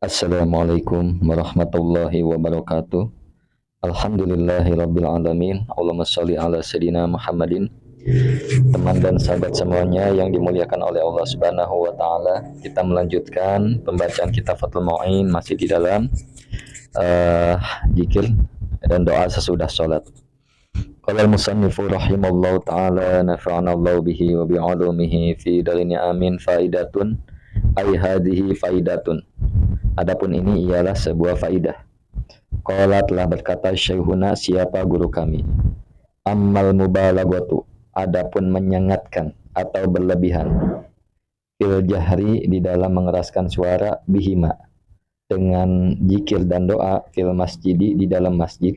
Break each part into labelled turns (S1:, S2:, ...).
S1: Assalamualaikum warahmatullahi wabarakatuh. Alhamdulillahirabbil alamin. Allahumma shalli ala sayidina Muhammadin. Teman dan sahabat semuanya yang dimuliakan oleh Allah Subhanahu wa taala, kita melanjutkan pembacaan kitab Fathul Mu'in masih di dalam zikir dan doa sesudah salat. Qala al-musannifu rahimallahu taala nafa'ana Allah bihi wa bi'ulumihi fi darini amin faidatun ay hadhihi faidatun. Adapun ini ialah sebuah faidah. Qala telah berkata syekhuna, siapa guru kami. Ammal mubalaghatu, adapun menyengatkan atau berlebihan. Fil jahri, di dalam mengeraskan suara, bihima, dengan zikir dan doa, fil masjidi, di dalam masjid,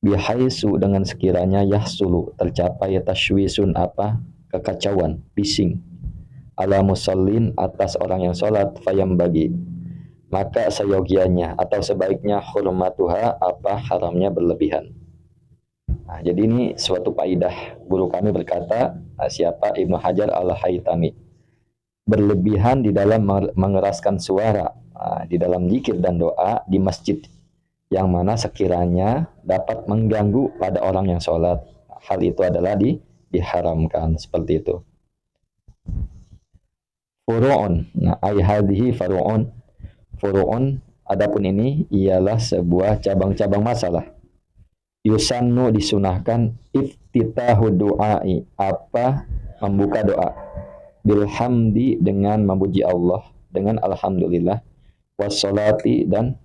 S1: bihaisu, dengan sekiranya yahsulu, tercapai tashwisun apa, kekacauan, bising, ala musallin, atas orang yang sholat, fayam bagi, maka seyogianya atau sebaiknya hurmatuha, apa haramnya berlebihan. Nah, jadi ini suatu faidah. Guru kami berkata, siapa Ibnu Hajar al-Haytami, berlebihan di dalam mengeraskan suara di dalam zikir dan doa di masjid yang mana sekiranya dapat mengganggu pada orang yang sholat, hal itu adalah diharamkan, seperti itu. Furu'un, nah ay hadhihi furu'un, adapun ini ialah sebuah cabang-cabang masalah. Yusannu, disunahkan, iftitahu du'ai, apa, membuka doa, bilhamdi, dengan memuji Allah, dengan alhamdulillah, wassalati, dan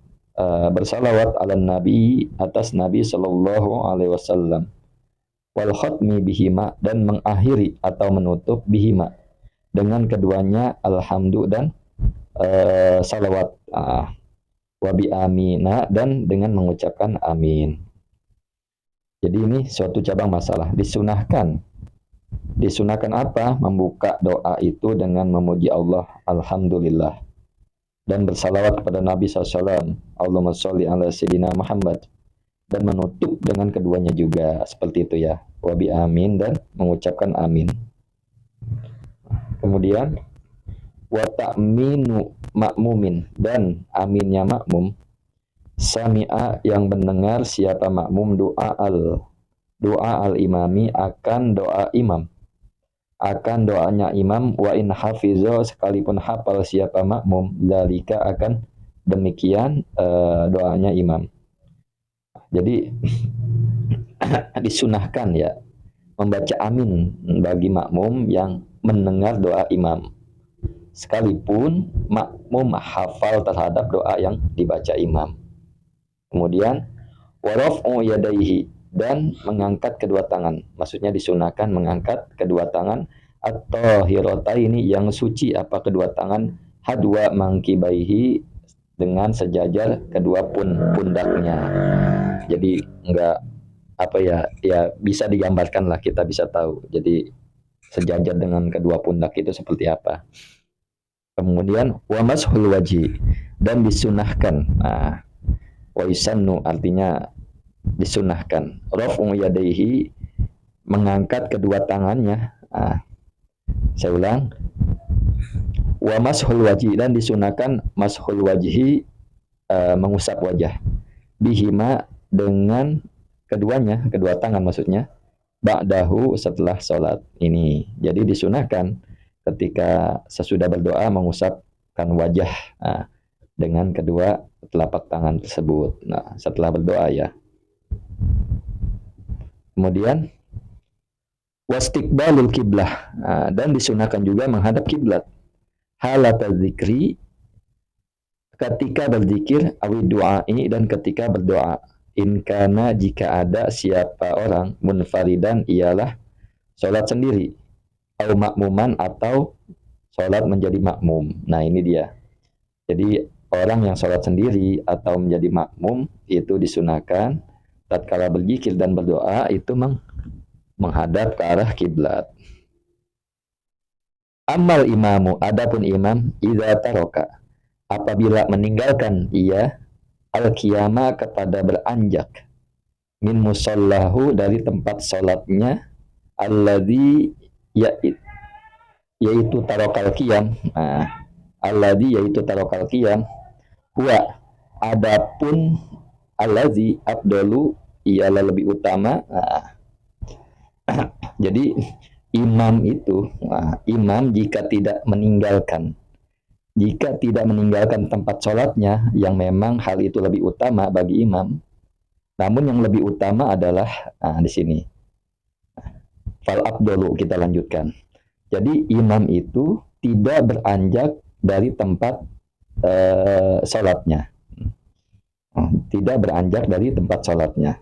S1: bersalawat ala nabi, atas nabi sallallahu alaihi wasallam, wal khatmi bihima, dan mengakhiri atau menutup bihima, dengan keduanya, alhamdu dan salawat, wabi amina, dan dengan mengucapkan amin. Jadi ini suatu cabang masalah. Disunahkan apa? Membuka doa itu dengan memuji Allah, alhamdulillah, dan bersalawat kepada Nabi SAW, Allahumma sholli ala sayyidina Muhammad, dan menutup dengan keduanya juga, seperti itu ya, wabi amin, dan mengucapkan amin. Kemudian wa ta'minu makmumin, dan aminnya makmum, sami'a, yang mendengar siapa makmum, doa al imami, akan doa imam, akan doanya imam, wa in hafizo, sekalipun hafal siapa makmum, dzalika, akan demikian doanya imam. Jadi disunahkan ya membaca amin bagi makmum yang mendengar doa imam, sekalipun makmum hafal terhadap doa yang dibaca imam. Kemudian waraf'u yadaihi, dan mengangkat kedua tangan. Maksudnya disunahkan mengangkat kedua tangan atau hirotaini, yang suci apa kedua tangan, hadwa mangkibaihi, dengan sejajar kedua pundaknya. Jadi enggak apa ya bisa digambarkan lah, kita bisa tahu. Jadi sejajar dengan kedua pundak itu seperti apa. Kemudian wa mashul wajhi, dan disunahkan. Nah, wa yusannu artinya disunahkan, raf'u yadaihi, mengangkat kedua tangannya. Saya ulang, wa mashul wajhi, dan disunahkan mashul wajhi, mengusap wajah, bihima, dengan keduanya, kedua tangan maksudnya, ba'dahu, setelah sholat ini. Jadi disunahkan ketika sesudah berdoa mengusapkan wajah dengan kedua telapak tangan tersebut. Nah, setelah berdoa ya. Kemudian wastiqbalul kiblah, dan disunahkan juga menghadap kiblat, halat zikri, ketika berzikir, awi du'ai, dan ketika berdoa, in kana, jika ada siapa orang, munfaridan, ialah sholat sendiri, au makmuman, atau sholat menjadi makmum. Nah ini dia. Jadi orang yang sholat sendiri atau menjadi makmum itu disunahkan tatkala berzikir dan berdoa itu menghadap ke arah kiblat. Amal imamu, adapun imam, idza taroka, apabila meninggalkan ia, al-qiyama, kepada beranjak, min musallahu, dari tempat sholatnya, alladzi, yaitu tarokal qiyam, alladzi, yaitu tarokal qiyam, Wa adapun allazi afdalu ialah lebih utama. Jadi imam itu, imam jika tidak meninggalkan tempat sholatnya yang memang hal itu lebih utama bagi imam, namun yang lebih utama adalah di sini fal abdolu, kita lanjutkan. Jadi imam itu tidak beranjak dari tempat sholatnya, tidak beranjak dari tempat sholatnya,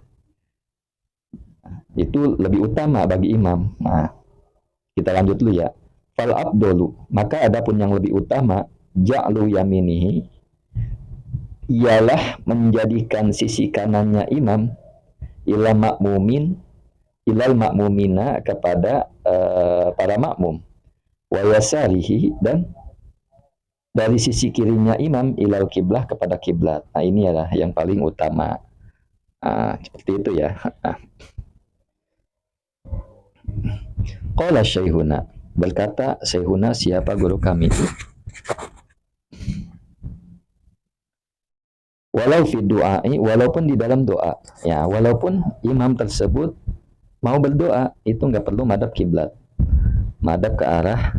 S1: itu lebih utama bagi imam. Nah, kita lanjut dulu ya. Fal abdolu, maka adapun yang lebih utama, ja'lu yaminihi, ialah menjadikan sisi kanannya imam ila makmumin, ilal makmumina, kepada para makmum, wa yasarihi, dan dari sisi kirinya imam ilal kiblah, kepada kiblat. Nah, ini adalah yang paling utama. Seperti itu ya. Qala syaihuna, berkata syaihuna, siapa guru kami itu, walau fi du'ai, walaupun di dalam doa, ya, walaupun imam tersebut mau berdoa, itu nggak perlu madhab kiblat, madhab ke arah.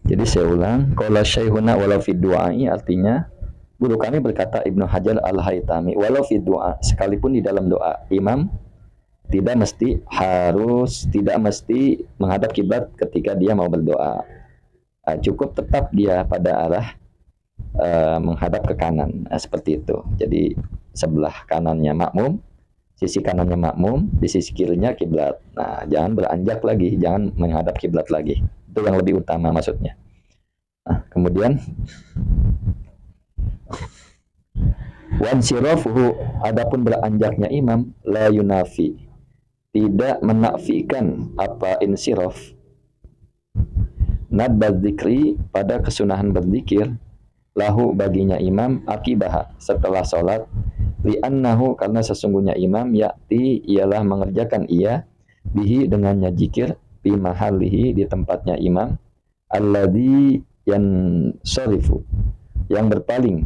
S1: Jadi saya ulang, qala syaihuna walau fi du'ai, artinya guru kami berkata, Ibnu Hajar al-Haytami, walau fi du'a, sekalipun di dalam doa, imam tidak mesti menghadap kiblat ketika dia mau berdoa. Cukup tetap dia pada arah menghadap ke kanan, seperti itu. Jadi sebelah kanannya makmum, sisi kanannya makmum, di sisi kirinya kiblat. Nah, jangan beranjak lagi, jangan menghadap kiblat lagi. Itu yang lebih utama maksudnya. Nah, kemudian wan sirofuhu, adapun beranjaknya imam, la yunafi, tidak menafikan apa insirof, nadbaz zikri, pada kesunahan berzikir, lahu baginya imam, akibah setelah sholat, li'annahu, karena sesungguhnya imam, yakti ialah mengerjakan ia, bihi dengannya zikir, fi mahalihi di tempatnya imam, alladhi yansarifu, yang berpaling,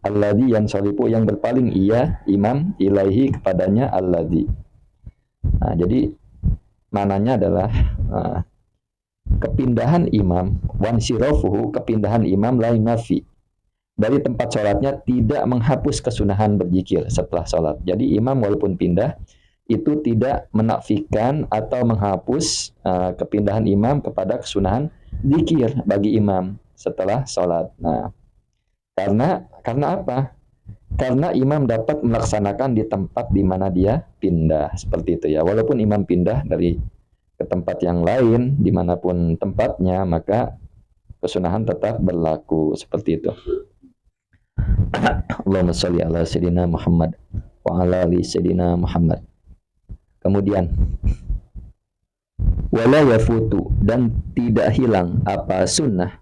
S1: alladhi yansarifu, yang berpaling ia imam, ilaihi, kepadanya alladhi. Nah, jadi mananya adalah kepindahan imam, wansirofuhu, kepindahan imam, lain nafi, dari tempat sholatnya tidak menghapus kesunahan berzikir setelah sholat. Jadi imam walaupun pindah, itu tidak menafikan atau menghapus kepindahan imam kepada kesunahan zikir bagi imam setelah sholat. Nah, karena apa? Karena imam dapat melaksanakan di tempat di mana dia pindah, seperti itu ya. Walaupun imam pindah dari ke tempat yang lain, dimanapun tempatnya, maka kesunahan tetap berlaku, seperti itu. Allahumma sholli ala sayyidina Muhammad wa ala ali sayyidina Muhammad. Kemudian wala yafutu, dan tidak hilang apa sunnah,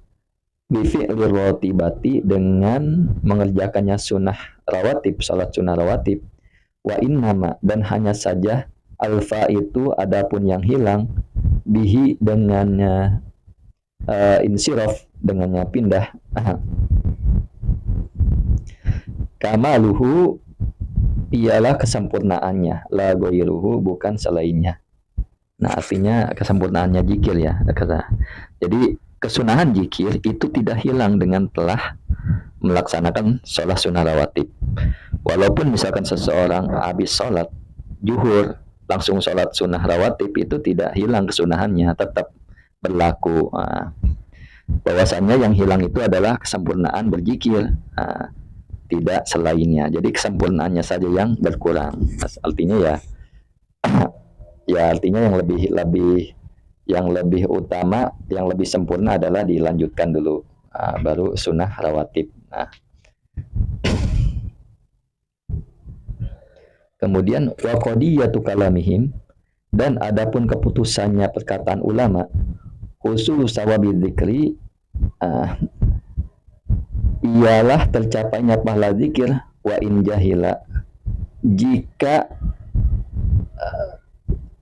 S1: bifi'lir rotibati, dengan mengerjakannya sunnah rawatib, salat sunnah rawatib, wa innama, dan hanya saja, alfa itu adapun yang hilang, bihi dengannya insiraf, dengannya pindah, kamaluhu ialah kesempurnaannya, la goiruhu, bukan selainnya. Nah, artinya kesempurnaannya zikir ya. Jadi kesunahan zikir itu tidak hilang dengan telah melaksanakan sholat sunnah rawatib. Walaupun misalkan seseorang habis sholat zuhur langsung sholat sunnah rawatib, itu tidak hilang kesunahannya, tetap berlaku. Bahwasannya yang hilang itu adalah kesempurnaan berzikir, tidak selainnya. Jadi kesempurnaannya saja yang berkurang. Artinya ya, artinya yang lebih utama, yang lebih sempurna adalah dilanjutkan dulu, baru sunnah rawatib. Kemudian waqadiyatu kalamihim, dan adapun keputusannya perkataan ulama, khusus sawabi dzikri, ialah tercapainya pahala zikir, wa in jahila, jika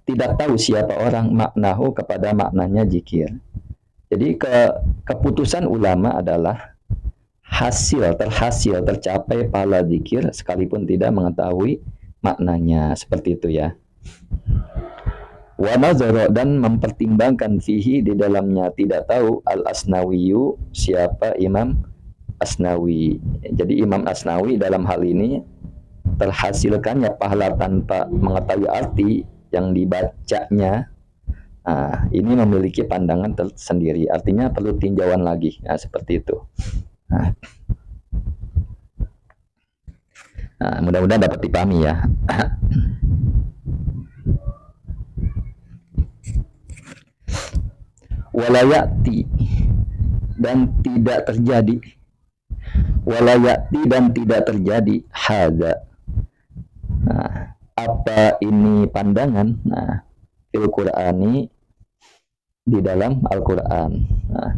S1: tidak tahu siapa orang maknahu, kepada maknanya zikir. Jadi keputusan ulama adalah tercapai pahala zikir sekalipun tidak mengetahui maknanya, seperti itu ya. Wa nazara, dan mempertimbangkan fihi di dalamnya, tidak tahu al Asnawiyu, siapa Imam Asnawi. Jadi Imam Asnawi dalam hal ini terhasilkannya pahala tanpa mengetahui arti yang dibacanya. Nah, ini memiliki pandangan tersendiri, artinya perlu tinjauan lagi. Nah, seperti itu. Nah, mudah-mudahan dapat dipahami ya. Walayati, dan tidak terjadi. Walayati, dan tidak terjadi. Hadza. Nah, apa ini pandangan? Nah, fil Qur'ani, di dalam Al-Quran. Nah,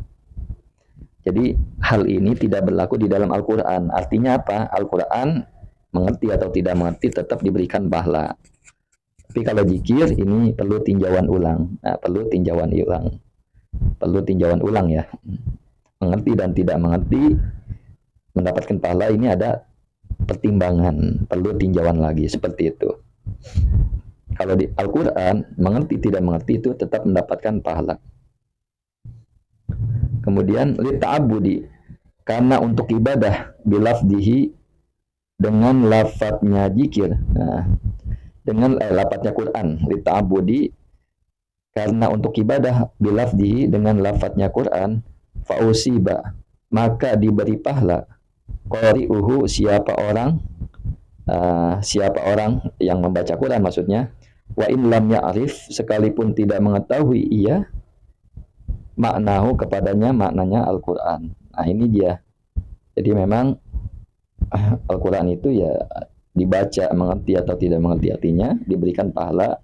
S1: jadi hal ini tidak berlaku di dalam Al-Quran. Artinya apa? Al-Quran mengerti atau tidak mengerti tetap diberikan pahala. Tapi kalau zikir ini perlu tinjauan ulang. Nah, perlu tinjauan ulang ya. Mengerti dan tidak mengerti mendapatkan pahala ini ada pertimbangan, perlu tinjauan lagi, seperti itu. Kalau di Al-Quran, mengerti tidak mengerti itu tetap mendapatkan pahala. Kemudian lita'abudi, karena untuk ibadah, bilafdihi, dengan lafadznya zikir. Nah, dengan lafadznya Quran, lita'abudi, karena untuk ibadah, bilafdihi, dengan lafadznya Quran, fa'usiba, maka diberi pahala. Qari'uhu, siapa orang yang membaca Quran maksudnya, wa in lam ya'rif, sekalipun tidak mengetahui ia, maknahu, kepadanya maknanya Al-Quran. Nah, ini dia. Jadi memang Al-Quran itu ya dibaca, mengerti atau tidak mengerti artinya, diberikan pahala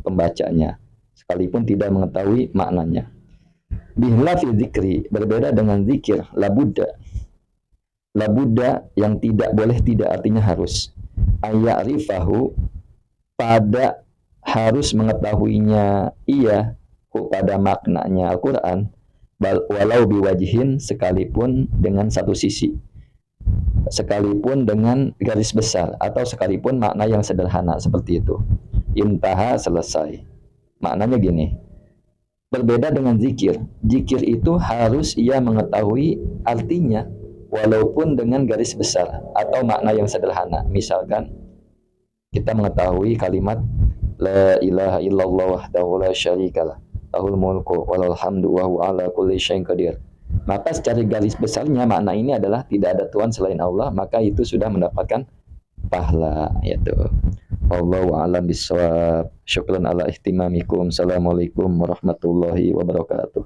S1: pembacanya sekalipun tidak mengetahui maknanya. Bihlafi dzikri, berbeda dengan zikir, labudda yang tidak boleh, tidak artinya harus. Ayarifahu, pada harus mengetahuinya ia, pada maknanya Al-Quran, walau biwajihin, sekalipun dengan satu sisi, sekalipun dengan garis besar, atau sekalipun makna yang sederhana, seperti itu. Intaha, selesai. Maknanya gini, berbeda dengan zikir. Zikir itu harus ia mengetahui artinya, walaupun dengan garis besar atau makna yang sederhana. Misalkan kita mengetahui kalimat la ilaha illallah wahdahu la syarikalah, lahul mulku walal hamdu wa huwa ala kulli syai'in qadir. Maka secara garis besarnya makna ini adalah tidak ada Tuhan selain Allah, maka itu sudah mendapatkan pahala, yaitu. Wallahu a'lam bishawab. Syukran ala ihtimamikum. Assalamualaikum warahmatullahi wabarakatuh.